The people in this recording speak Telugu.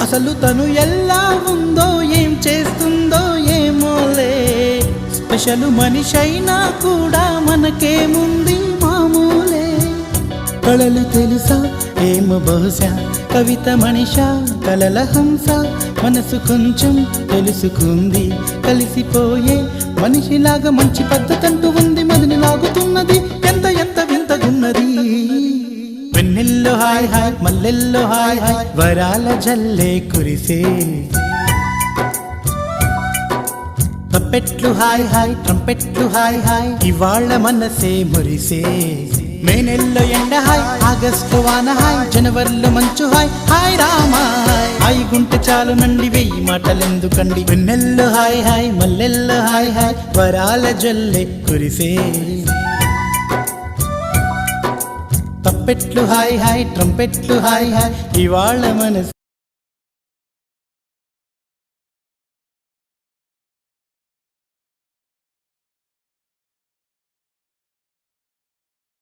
అసలు తను ఎలా ఉందో ఏం చేస్తుందో ఏమోలే, స్పెషల్ మనిషైనా కూడా మనకేముంది మామూలే. కళలు తెలుసా ఏమో బహుశా, కవిత మనిషా కలల హంస, మనసు కొంచెం తెలుసుకుంది కలిసిపోయే మనిషిలాగా, మంచి పద్ధతంటూ ఉంది మదిని లాగుతున్నది, ఎంత ఎంత వింతగున్నది. వెన్నెల్లో హాయ్ హాయ్ మల్లెల్లో హాయ్ హాయ్, వరాల జల్లే కురిసే. ట్రంపెట్లు హాయ్ హాయ్ ట్రంపెట్లు హాయ్ హాయ్, ఇవాళ మనసే మురిసే. మే నెలలో ఎండ హాయ్, ఆగస్టు వాన హాయ్, జనవరిలో మంచు హాయ్, హాయ్ రామా హాయ్ గుంటె చాలు నండి వెయ్యి మాటలెందుకండి. వెన్నెల్లో హాయ్ హాయ్ మల్లెల్లో హాయ్ హాయ్, వరాల జల్లే కురిసే. తప్పెట్లు హాయ్ హాయ్ ట్రంపెట్లు హాయ్ హాయ్, ఇవాళ మనసు